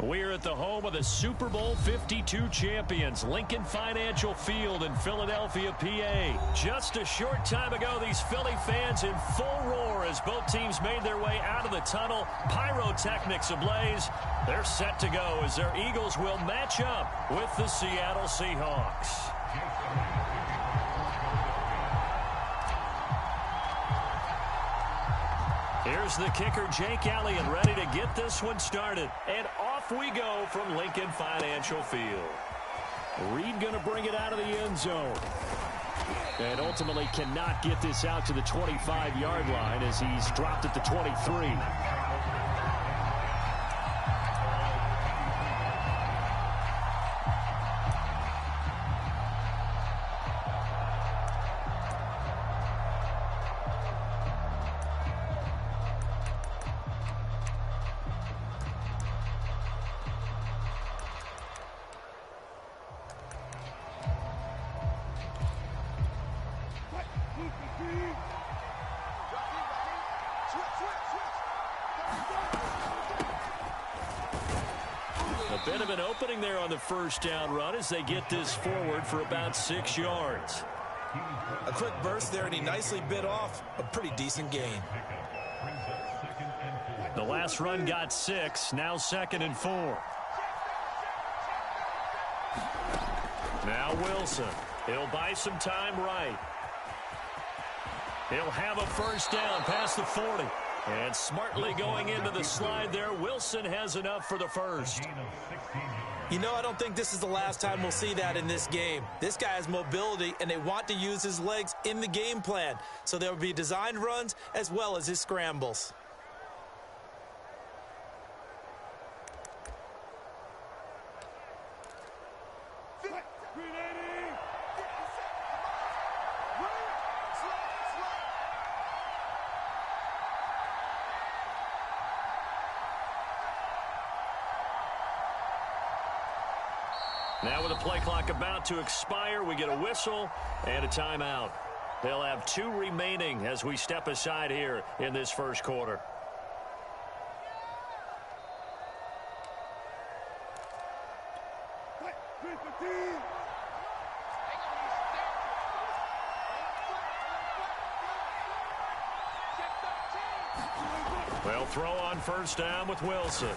We're at the home of the Super Bowl 52 champions, Lincoln Financial Field in Philadelphia, PA. Just a short time ago, these Philly fans in full roar as both teams made their way out of the tunnel. Pyrotechnics ablaze. They're set to go as their Eagles will match up with the Seattle Seahawks. Here's the kicker, Jake Elliott, ready to get this one started. And off we go from Lincoln Financial Field. Reed going to bring it out of the end zone. And ultimately cannot get this out to the 25-yard line as he's dropped at the 23. A bit of an opening there on the first down run as they get this forward for about 6 yards. A quick burst there, and he nicely bit off a pretty decent gain. The last run got 6, now 2nd and 4. Now Wilson. He'll buy some time right. He'll have a first down past the 40. And smartly going into the slide there, Wilson has enough for the first. You know, I don't think this is the last time we'll see that in this game. This guy has mobility, and they want to use his legs in the game plan. So there will be designed runs as well as his scrambles. Now with the play clock about to expire, we get a whistle and a timeout. They'll have 2 remaining as we step aside here in this first quarter. They'll throw on first down with Wilson.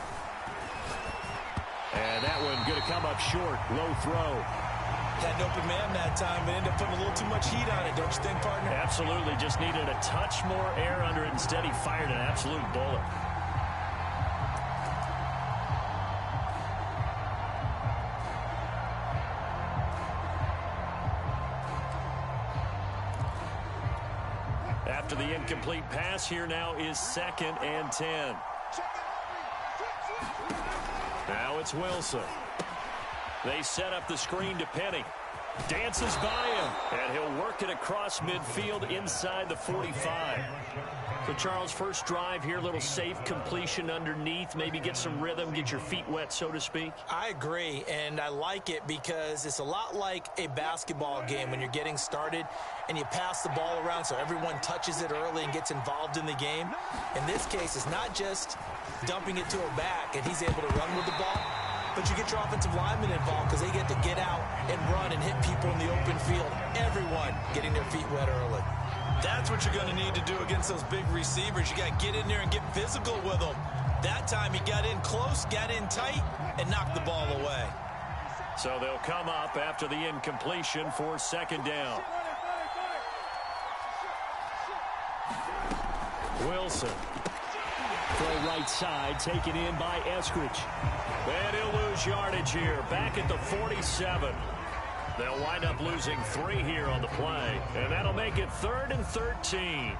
And that one going to come up short. Low throw. Had an open man that time, but ended up putting a little too much heat on it, don't you think, partner? Absolutely. Just needed a touch more air under it. Instead, he fired an absolute bullet. After the incomplete pass, here now is 2nd and 10. Now it's Wilson. They set up the screen to Penny. Dances by him, and he'll work it across midfield inside the 45. So, Charles, first drive here, little safe completion underneath, maybe get some rhythm, get your feet wet, so to speak. I agree, and I like it because it's a lot like a basketball game when you're getting started and you pass the ball around so everyone touches it early and gets involved in the game. In this case, it's not just dumping it to a back and he's able to run with the ball, but you get your offensive linemen involved because they get to get out and run and hit people in the open field. Everyone getting their feet wet early. That's what you're going to need to do against those big receivers. You got to get in there and get physical with them. That time he got in close, got in tight, and knocked the ball away. So they'll come up after the incompletion for 2nd down. Wilson. Throw right side, taken in by Eskridge. And he'll lose yardage here, back at the 47. They'll wind up losing 3 here on the play, and that'll make it 3rd and 13.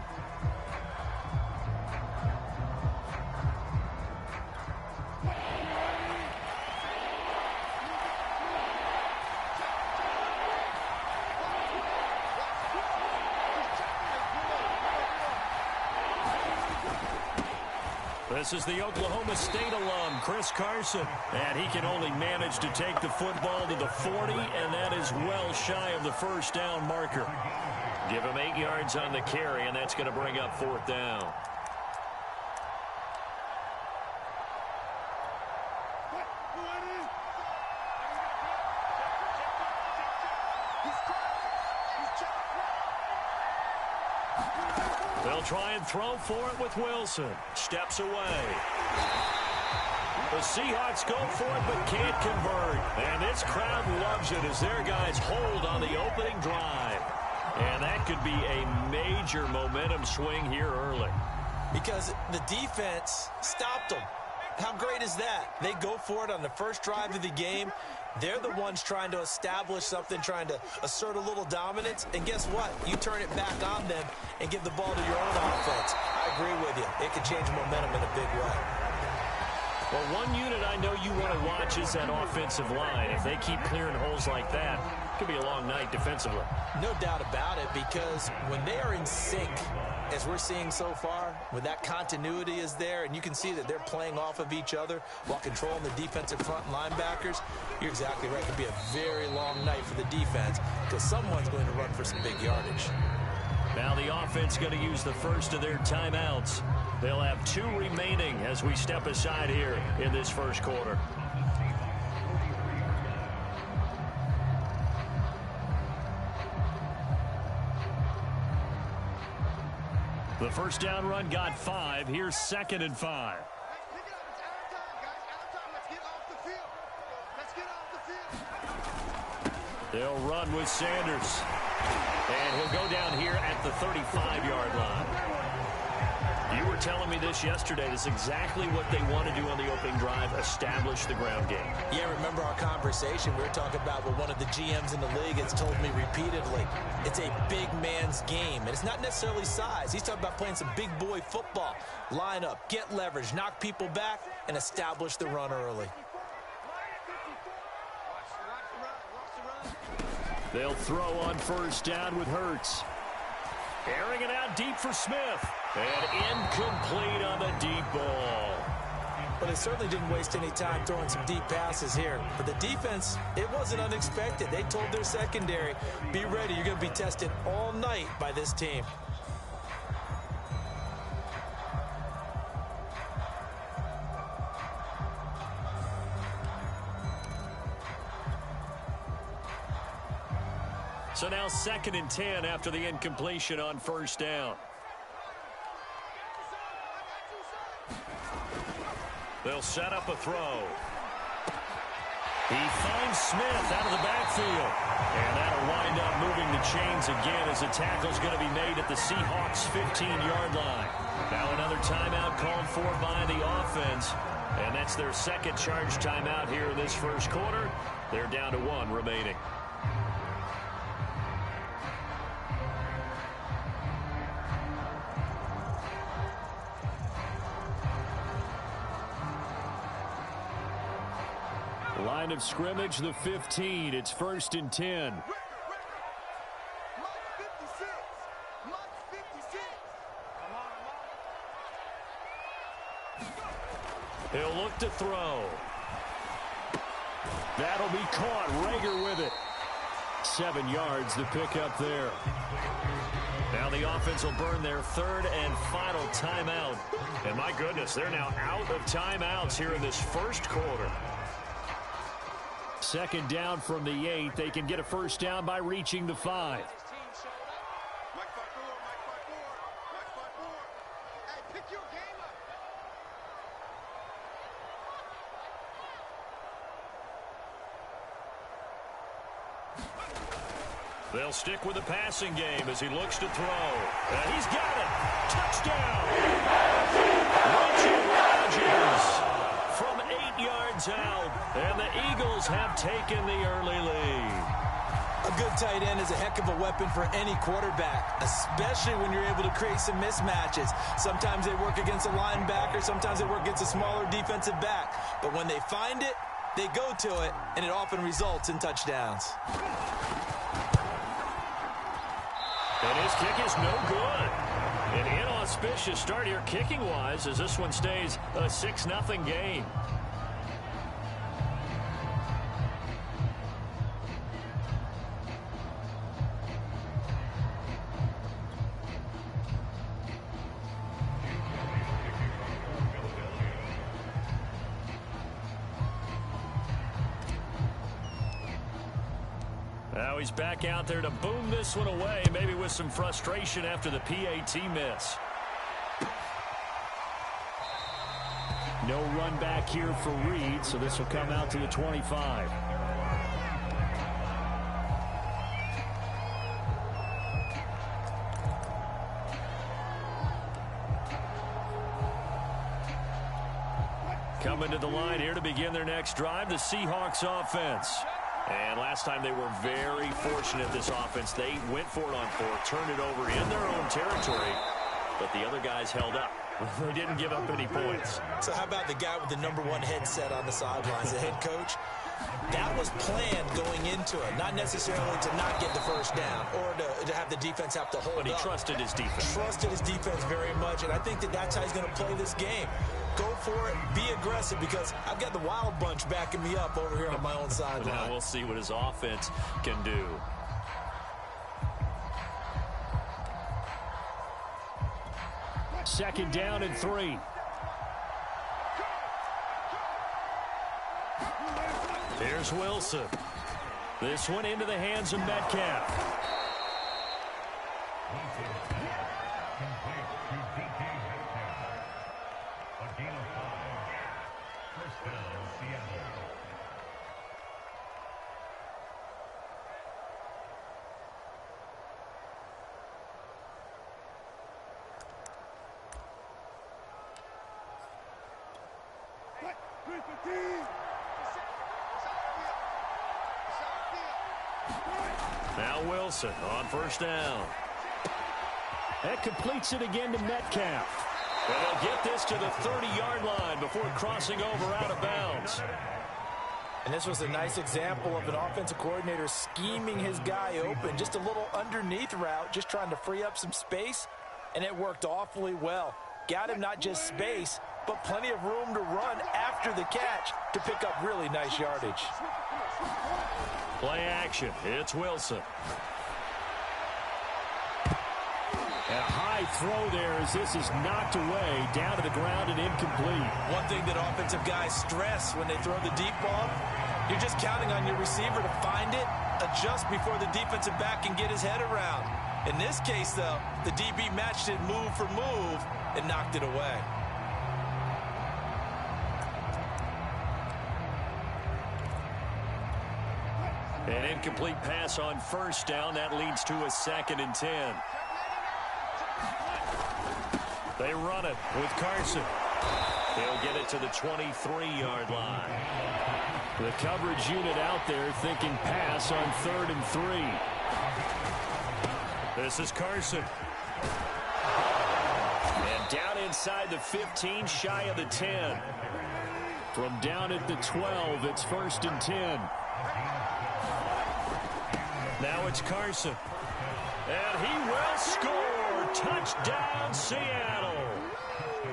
This is the Oklahoma State alum, Chris Carson, and he can only manage to take the football to the 40, and that is well shy of the first down marker. Give him 8 yards on the carry, and that's going to bring up 4th down. They'll try and throw for it with Wilson. Steps away. The Seahawks go for it but can't convert. And this crowd loves it as their guys hold on the opening drive. And that could be a major momentum swing here early. Because the defense stopped them. How great is that? They go for it on the first drive of the game. They're the ones trying to establish something, trying to assert a little dominance. And guess what? You turn it back on them and give the ball to your own offense. I agree with you. It could change momentum in a big way. Well, one unit I know you want to watch is that offensive line. If they keep clearing holes like that, it could be a long night defensively. No doubt about it, because when they are in sync, as we're seeing so far, when that continuity is there, and you can see that they're playing off of each other while controlling the defensive front linebackers, you're exactly right. It could be a very long night for the defense because someone's going to run for some big yardage. Now the offense going to use the first of their timeouts. They'll have 2 remaining as we step aside here in this first quarter. The first down run got 5. Here's 2nd and 5. They'll run with Sanders. And he'll go down here at the 35-yard line. You were telling me this yesterday. This is exactly what they want to do on the opening drive, establish the ground game. Yeah, remember our conversation. We were talking about what one of the GMs in the league has told me repeatedly. It's a big man's game, and it's not necessarily size. He's talking about playing some big boy football. Line up, get leverage, knock people back, and establish the run early. They'll throw on first down with Hurts. Airing it out deep for Smith. And incomplete on the deep ball. But they certainly didn't waste any time throwing some deep passes here. But the defense, it wasn't unexpected. They told their secondary, be ready. You're going to be tested all night by this team. So now 2nd and 10 after the incompletion on first down. They'll set up a throw. He finds Smith out of the backfield. And that'll wind up moving the chains again as the tackle's going to be made at the Seahawks' 15-yard line. Now another timeout called for by the offense. And that's their second charge timeout here in this first quarter. They're down to 1 remaining. Line of scrimmage, the 15. It's 1st and 10. He'll look to throw. That'll be caught. Rager with it. 7 yards to pick up there. Now the offense will burn their 3rd and final timeout. And my goodness, they're now out of timeouts here in this first quarter. 2nd down from the 8. They can get a first down by reaching the 5. They'll stick with the passing game as he looks to throw. And he's got it. Touchdown. Richard Rodgers from 8 yards out. And the Eagles have taken the early lead. A good tight end is a heck of a weapon for any quarterback, especially when you're able to create some mismatches. Sometimes they work against a linebacker. Sometimes they work against a smaller defensive back. But when they find it, they go to it, and it often results in touchdowns. And his kick is no good. An inauspicious start here kicking-wise as this one stays a 6-0 game. Now he's back out there to boom this one away, maybe with some frustration after the PAT miss. No run back here for Reed, so this will come out to the 25. Coming to the line here to begin their next drive, the Seahawks offense. And last time they were very fortunate, this offense. They went for it on fourth, turned it over in their own territory, but the other guys held up. They didn't give up any points. So how about the guy with the #1 headset on the sidelines, the head coach? That was planned going into it, not necessarily to not get the first down or to have the defense have to hold up. But he trusted his defense. Trusted his defense very much, and I think that's how he's going to play this game. Go for it, be aggressive, because I've got the wild bunch backing me up over here on my own sideline. Now we'll see what his offense can do. Second down and 3. Here's Wilson. This one into the hands of Metcalf. Now Wilson on first down. That completes it again to Metcalf. And they'll get this to the 30-yard line before crossing over out of bounds. And this was a nice example of an offensive coordinator scheming his guy open. Just a little underneath route, just trying to free up some space, and it worked awfully well. Got him not just space, but plenty of room to run after the catch to pick up really nice yardage. Play action. It's Wilson. And a high throw there as this is knocked away, down to the ground and incomplete. One thing that offensive guys stress when they throw the deep ball, you're just counting on your receiver to find it, adjust before the defensive back can get his head around. In this case, though, the DB matched it move for move and knocked it away. An incomplete pass on first down. That leads to a 2nd and 10. They run it with Carson. He'll get it to the 23-yard line. The coverage unit out there thinking pass on 3rd and 3. This is Carson. And down inside the 15, shy of the 10. From down at the 12, it's 1st and 10. Now it's Carson. And he will score. Touchdown, Seattle.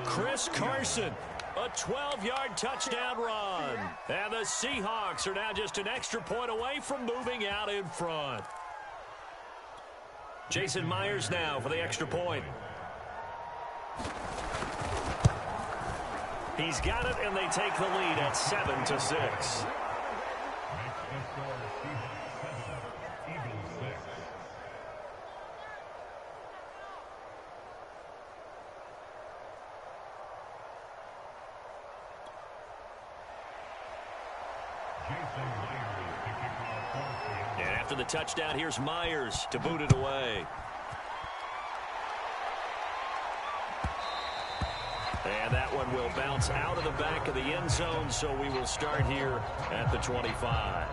Chris Carson, a 12-yard touchdown run. And the Seahawks are now just an extra point away from moving out in front. Jason Myers now for the extra point. He's got it, and they take the lead at 7-6. And after the touchdown, here's Myers to boot it away. And that one will bounce out of the back of the end zone, so we will start here at the 25.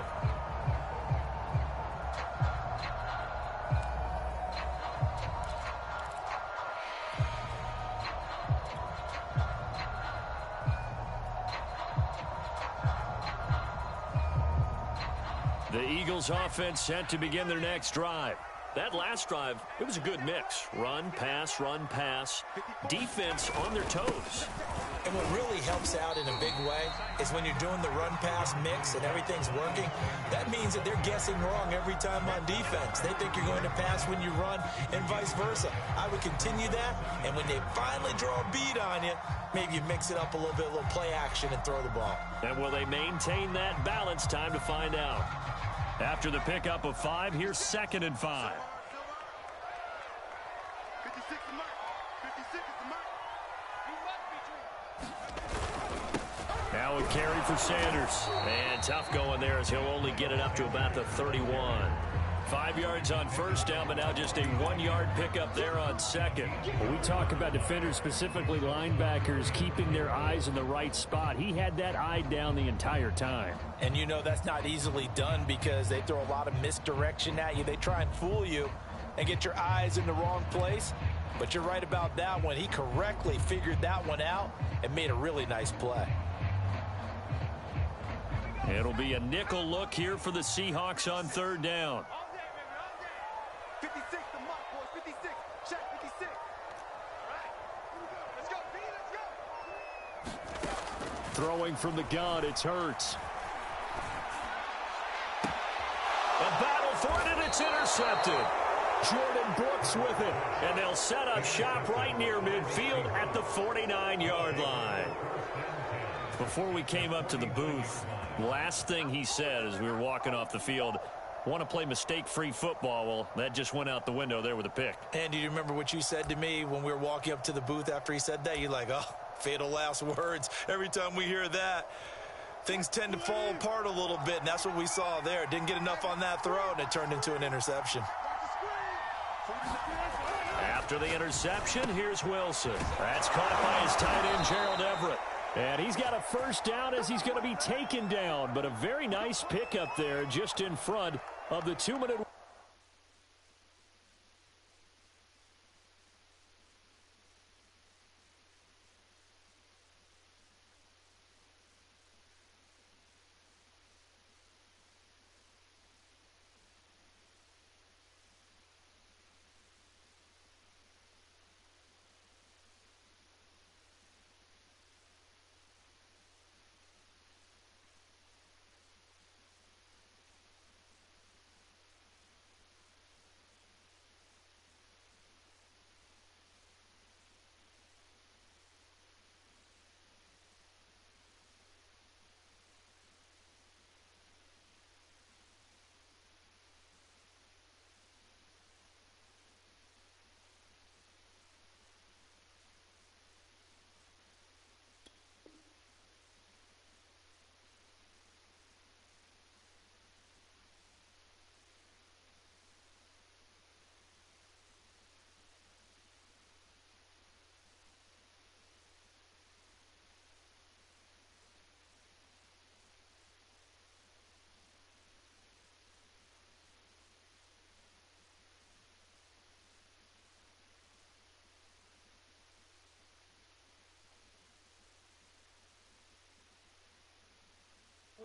The Eagles offense set to begin their next drive. That last drive, it was a good mix. Run, pass, defense on their toes. And what really helps out in a big way is when you're doing the run-pass mix and everything's working, that means that they're guessing wrong every time on defense. They think you're going to pass when you run and vice versa. I would continue that, and when they finally draw a beat on you, maybe you mix it up a little bit, a little play action and throw the ball. And will they maintain that balance? Time to find out. After the pickup of 5, here's 2nd and 5. 56 is the mark. 56 is the mark. Now a carry for Sanders. And tough going there as he'll only get it up to about the 31. 5 yards on first down, but now just a 1-yard pickup there on second. When we talk about defenders, specifically linebackers, keeping their eyes in the right spot, he had that eye down the entire time. And you know that's not easily done because they throw a lot of misdirection at you. They try and fool you and get your eyes in the wrong place. But you're right about that one. He correctly figured that one out and made a really nice play. It'll be a nickel look here for the Seahawks on 3rd down. 56, the mark, boys. 56. Check 56. All right. Let's go, B. Let's go. Throwing from the gun, it's Hurts. A battle for it, and it's intercepted. Jordan Brooks with it. And they'll set up shop right near midfield at the 49-yard line. Before we came up to the booth, last thing he said as we were walking off the field, want to play mistake-free football. Well, that just went out the window there with a pick. And do you remember what you said to me when we were walking up to the booth after he said that? You're like, oh, fatal last words. Every time we hear that, things tend to fall apart a little bit, and that's what we saw there. Didn't get enough on that throw, and it turned into an interception. After the interception, here's Wilson. That's caught by his tight end, Gerald Everett. And he's got a first down as he's going to be taken down. But a very nice pickup there just in front of the 2-minute.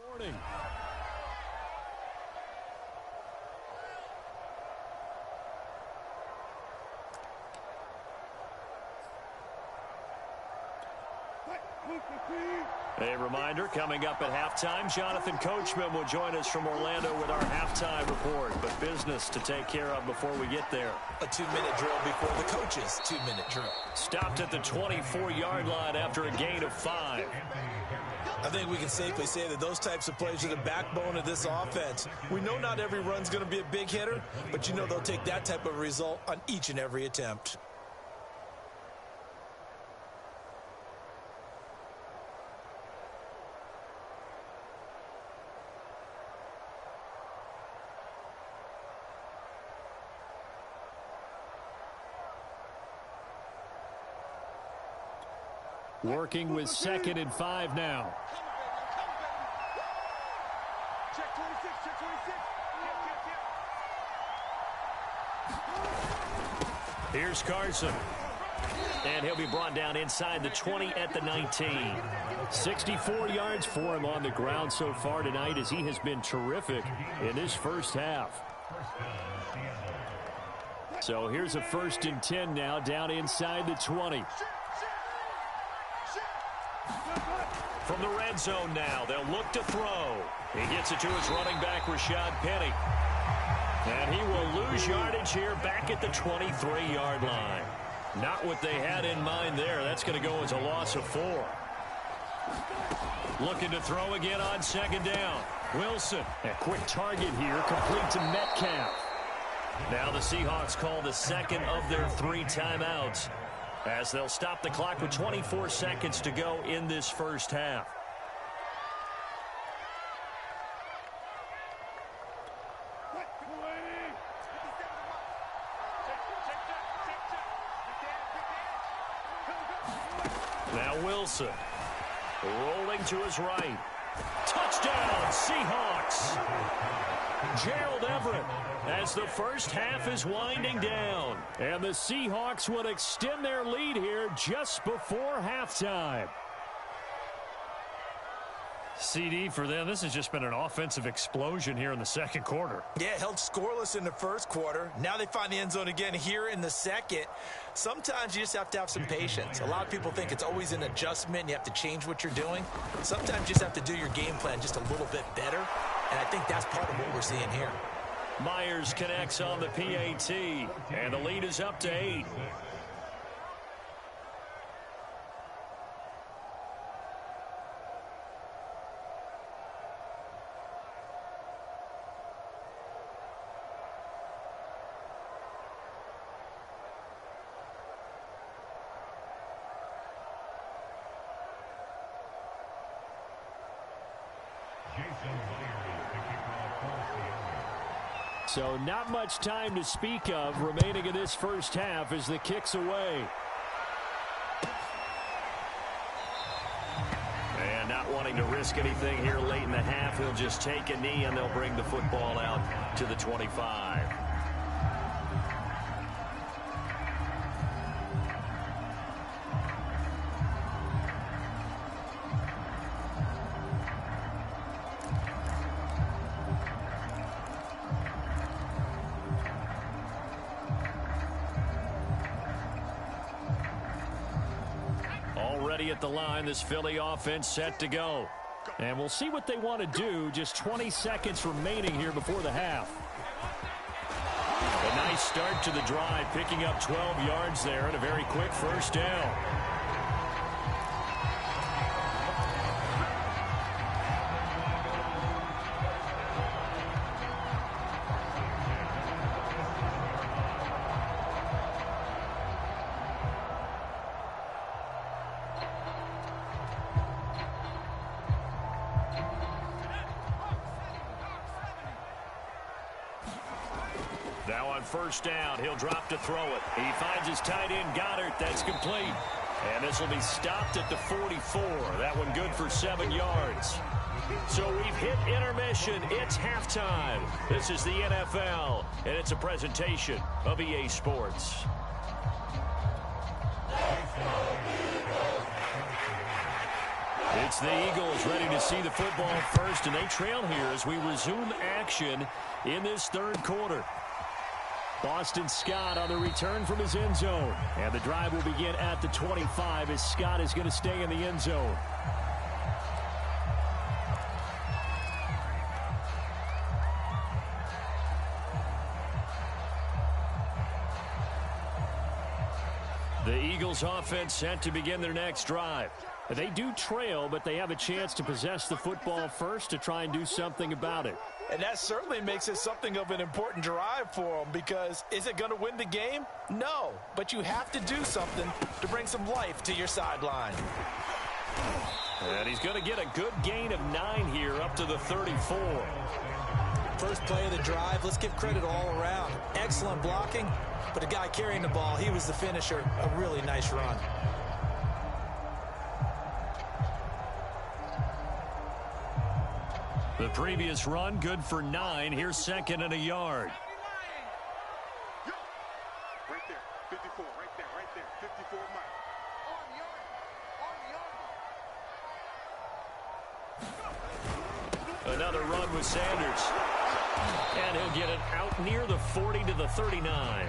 Warning. A reminder, coming up at halftime, Jonathan Coachman will join us from Orlando with our halftime report. But business to take care of before we get there. A 2-minute drill before the coach's 2-minute drill. Stopped at the 24-yard line after a gain of 5. I think we can safely say that those types of plays are the backbone of this offense. We know not every run's going to be a big hitter, but you know they'll take that type of result on each and every attempt. Working with 2nd and 5 now. Check 26, check 26. Here's Carson. And he'll be brought down inside the 20 at the 19. 64 yards for him on the ground so far tonight as he has been terrific in this first half. So here's a 1st and 10 now down inside the 20. From the red zone now, they'll look to throw. He gets it to his running back, Rashad Penny. And he will lose yardage here back at the 23-yard line. Not what they had in mind there. That's going to go as a loss of 4. Looking to throw again on 2nd down. Wilson, a quick target here, complete to Metcalf. Now the Seahawks call the second of their 3 timeouts as they'll stop the clock with 24 seconds to go in this first half. Now Wilson, rolling to his right. Touchdown, Seahawks. Gerald Everett as the first half is winding down. And the Seahawks would extend their lead here just before halftime. CD, for them, this has just been an offensive explosion here in the second quarter. Yeah, held scoreless in the first quarter. Now they find the end zone again here in the second. Sometimes you just have to have some patience. A lot of people think it's always an adjustment. You have to change what you're doing. Sometimes you just have to do your game plan just a little bit better. And I think that's part of what we're seeing here. Myers connects on the PAT, and the lead is up to 8. So not much time to speak of remaining in this first half as the kick's away. And not wanting to risk anything here late in the half, he'll just take a knee and they'll bring the football out to the 25. Already at the line, this Philly offense set to go. And we'll see what they want to do. Just 20 seconds remaining here before the half. A nice start to the drive, picking up 12 yards there and a very quick first down. Now on first down, he'll drop to throw it. He finds his tight end, Goddard. That's complete. And this will be stopped at the 44. That one good for 7 yards. So we've hit intermission. It's halftime. This is the NFL, and it's a presentation of EA Sports. It's the Eagles ready to see the football first, and they trail here as we resume action in this third quarter. Boston Scott on the return from his end zone. And the drive will begin at the 25 as Scott is going to stay in the end zone. The Eagles offense set to begin their next drive. They do trail, but they have a chance to possess the football first to try and do something about it. And that certainly makes it something of an important drive for them, because is it going to win the game? No, but you have to do something to bring some life to your sideline. And he's going to get a good gain of 9 here up to the 34. First play of the drive, let's give credit all around. Excellent blocking, but the guy carrying the ball, he was the finisher. A really nice run. The previous run, good for 9. Here's second and a yard. Right there, 54, right there, 54 mile. Another run with Sanders. And he'll get it out near the 40 to the 39.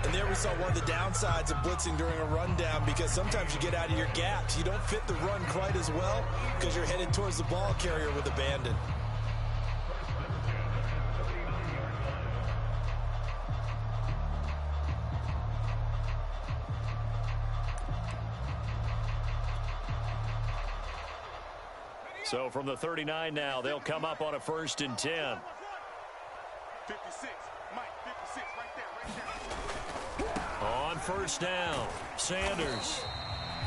And there we saw one of the downsides of blitzing during a rundown, because sometimes you get out of your gaps. You don't fit the run quite as well because you're headed towards the ball carrier with abandon. So from the 39 now, they'll come up on a 1st and 10. 56, Mike, 56, right there. On 1st down, Sanders.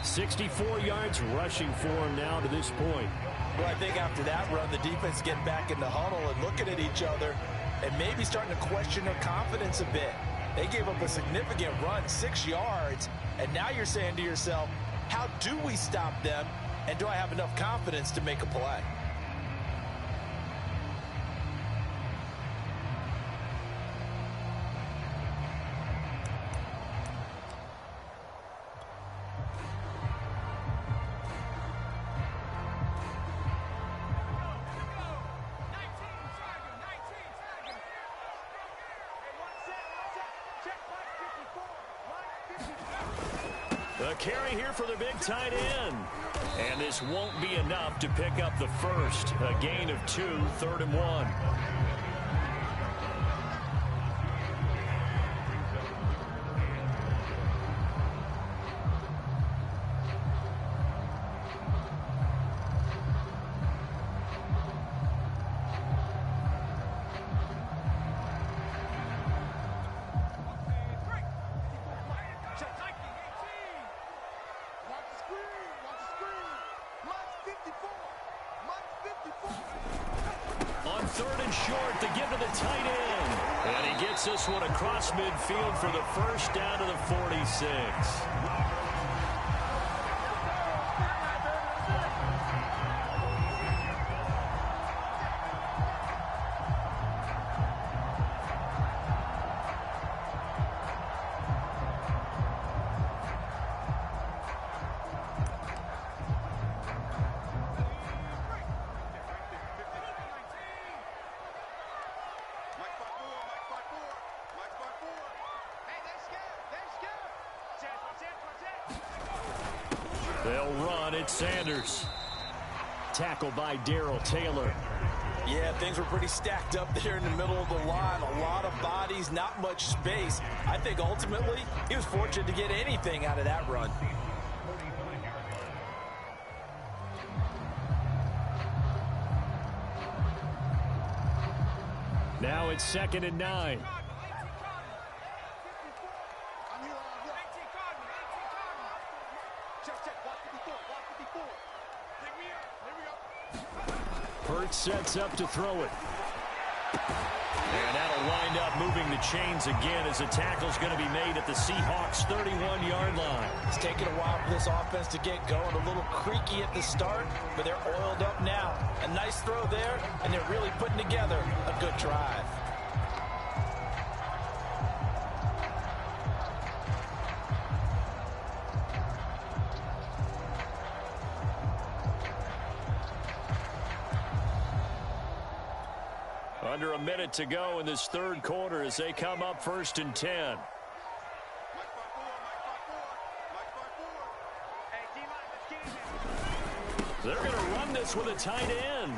64 yards rushing for him now to this point. Well, I think after that run, the defense getting back in the huddle and looking at each other and maybe starting to question their confidence a bit. They gave up a significant run, 6 yards, and now you're saying to yourself, how do we stop them, and do I have enough confidence to make a play? The carry here for the big tight end. And this won't be enough to pick up the first. A gain of 2, 3rd and 1. On 3rd and short, they give to the tight end. And he gets this one across midfield for the first down to the 46. They'll run it. Sanders. Tackled by Darrell Taylor. Yeah, things were pretty stacked up there in the middle of the line. A lot of bodies, not much space. I think ultimately he was fortunate to get anything out of that run. Now it's 2nd and 9. Hurts sets up to throw it. And that'll wind up moving the chains again as the tackle's going to be made at the Seahawks' 31-yard line. It's taken a while for this offense to get going. A little creaky at the start, but they're oiled up now. A nice throw there, and they're really putting together a good drive. Under a minute to go in this 3rd quarter as they come up 1st and 10. They're going to run this with a tight end.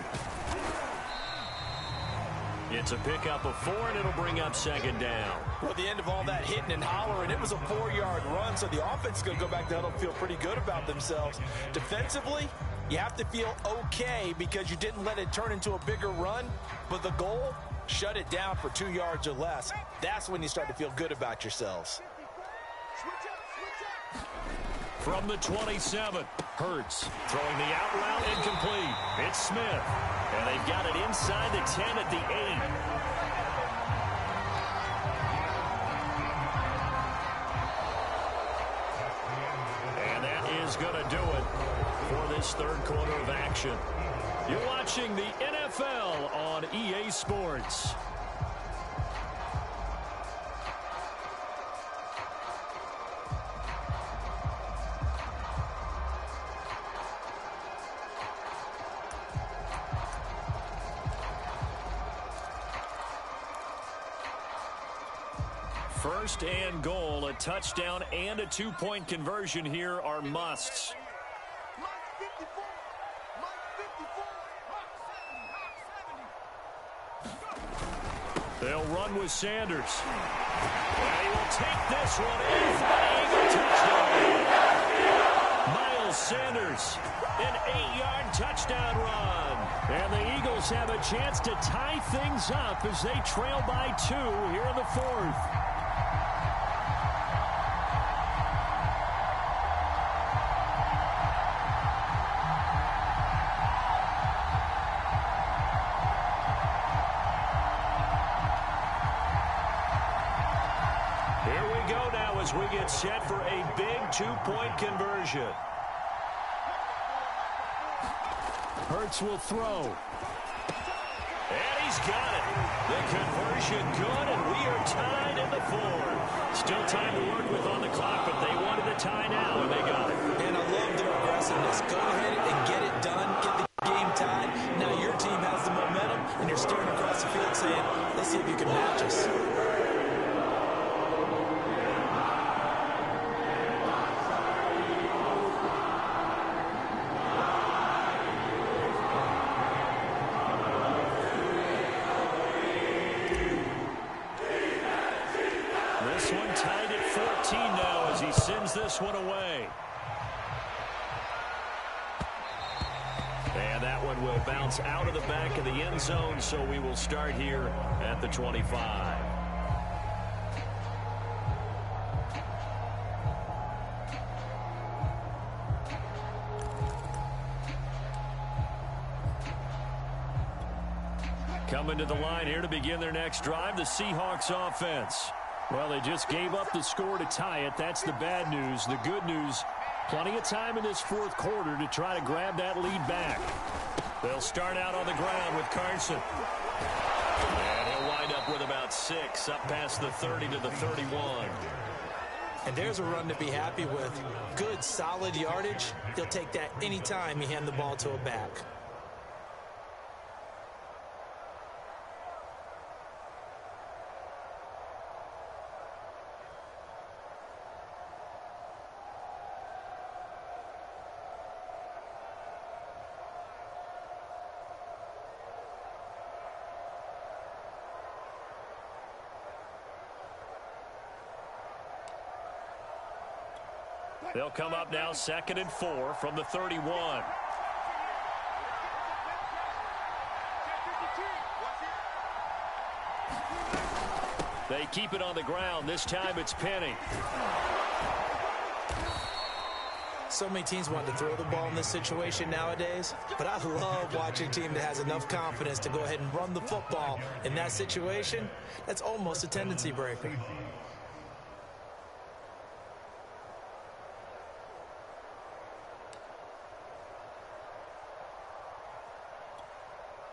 It's a pickup of 4, and it'll bring up 2nd down. Well, at the end of all that hitting and hollering, it was a 4-yard run, so the offense is going to go back to huddle and feel pretty good about themselves. Defensively, you have to feel okay because you didn't let it turn into a bigger run, but the goal, shut it down for 2 yards or less. That's when you start to feel good about yourselves. From the 27, Hurts throwing the out route incomplete. It's Smith, and they've got it inside the 10 at the 8. And that is going to do it for this 3rd quarter of action. You're watching the NFL on EA Sports. First and goal, a touchdown and a 2-point conversion here are musts. They'll run with Sanders. And he will take this one in for the Eagle touchdown. Miles Sanders An 8-yard touchdown run. And the Eagles have a chance to tie things up as they trail by 2 here in the 4th. As we get set for a big 2-point conversion. Hurts will throw. And he's got it. The conversion good, and we are tied in the 4th. Still time to work with on the clock, but they wanted the tie now, and they got it. And I love their aggressiveness. Go ahead and get it done. Get the game tied. Now your team has the momentum, and you're staring across the field saying, let's see if you can match us. This one tied at 14 now as he sends this one away. And that one will bounce out of the back of the end zone, so we will start here at the 25. Coming to the line here to begin their next drive, the Seahawks offense. Well, they just gave up the score to tie it. That's the bad news. The good news, plenty of time in this 4th quarter to try to grab that lead back. They'll start out on the ground with Carson. And he'll wind up with about 6, up past the 30 to the 31. And there's a run to be happy with. Good, solid yardage. He'll take that anytime you hand the ball to a back. They'll come up now 2nd and 4 from the 31. They keep it on the ground. This time it's Penny. So many teams want to throw the ball in this situation nowadays, but I love watching a team that has enough confidence to go ahead and run the football in that situation. That's almost a tendency breaker.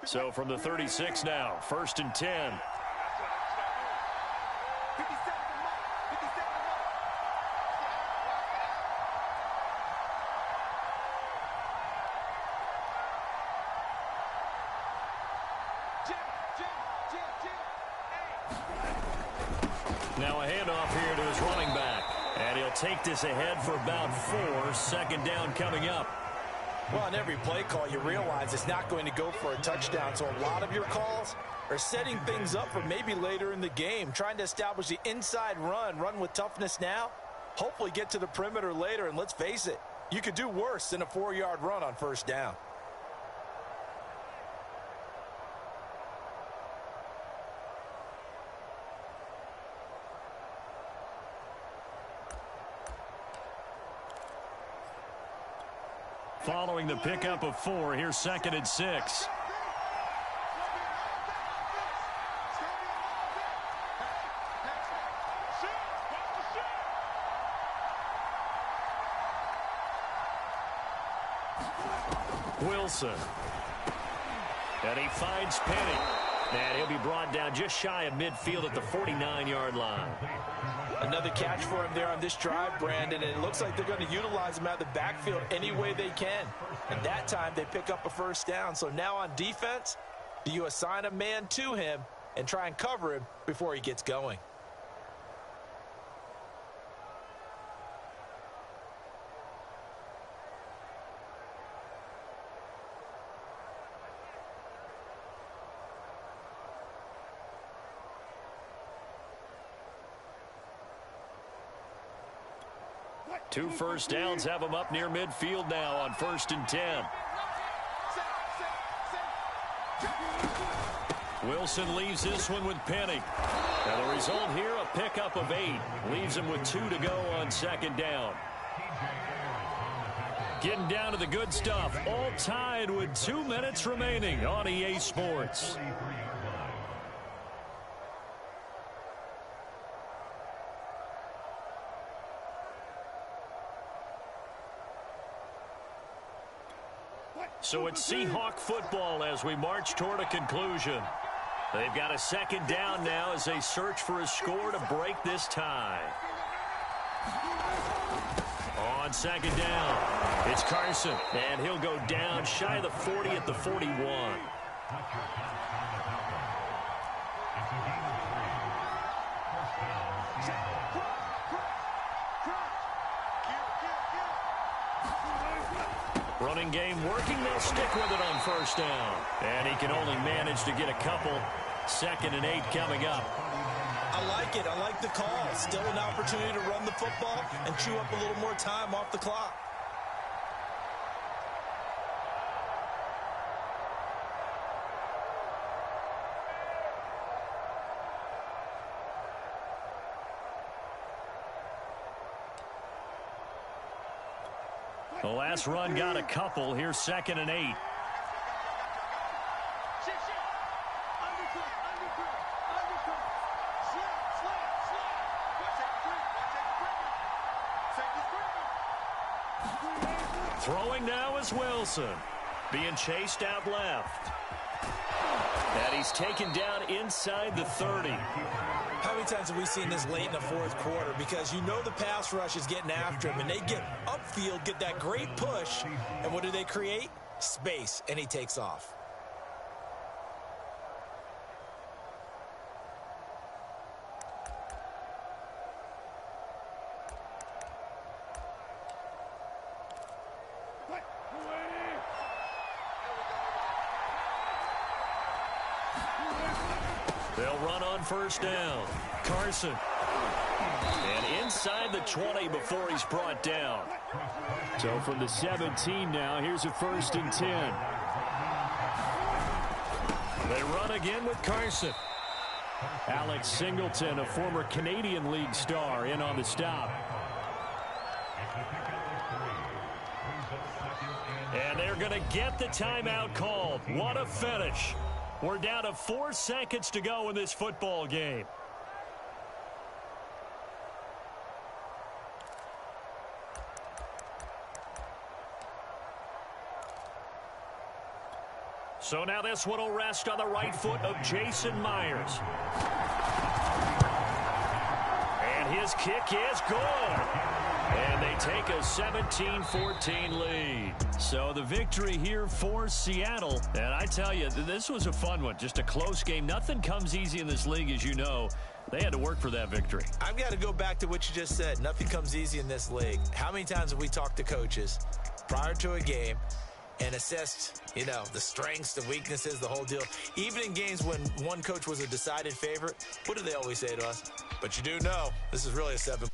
So from the 36 now, 1st and 10. Now a handoff here to his running back. And he'll take this ahead for about 4. 2nd down coming up. Well, on every play call, you realize it's not going to go for a touchdown. So a lot of your calls are setting things up for maybe later in the game, trying to establish the inside run with toughness now, hopefully get to the perimeter later. And let's face it, you could do worse than a 4-yard run on 1st down. Following the pickup of 4, here's 2nd and 6. Wilson. And he finds Penny. And he'll be brought down just shy of midfield at the 49-yard line. Another catch for him there on this drive, Brandon, and it looks like they're going to utilize him out of the backfield any way they can. And that time they pick up a 1st down. So now on defense, do you assign a man to him and try and cover him before he gets going? 2 first downs have them up near midfield now on 1st and 10. Wilson leaves this one with Penny. And the result here, a pickup of 8. Leaves him with 2 to go on 2nd down. Getting down to the good stuff. All tied with 2 minutes remaining on EA Sports. So it's Seahawk football as we march toward a conclusion. They've got a 2nd down now as they search for a score to break this tie. On 2nd down, it's Carson, and he'll go down shy of the 40 at the 41. Running game working. They'll stick with it on 1st down. And he can only manage to get a couple. 2nd and 8 coming up. I like it. I like the call. Still an opportunity to run the football and chew up a little more time off the clock. The last run got a couple. Here's 2nd and 8. Throwing now is Wilson. Being chased out left. And he's taken down inside the 30. How many times have we seen this late in the 4th quarter? Because you know the pass rush is getting after him, and they get upfield, get that great push, and what do they create? Space, and he takes off. They'll run on 1st down. Carson. And inside the 20 before he's brought down. So from the 17 now, here's a 1st and 10. They run again with Carson. Alex Singleton, a former Canadian League star, in on the stop. And they're going to get the timeout called. What a finish. We're down to 4 seconds to go in this football game. So now this one will rest on the right foot of Jason Myers. And his kick is good. And they take a 17-14 lead. So the victory here for Seattle. And I tell you, this was a fun one. Just a close game. Nothing comes easy in this league, as you know. They had to work for that victory. I've got to go back to what you just said. Nothing comes easy in this league. How many times have we talked to coaches prior to a game and assessed, you know, the strengths, the weaknesses, the whole deal? Even in games when one coach was a decided favorite, what do they always say to us? But you do know this is really a 7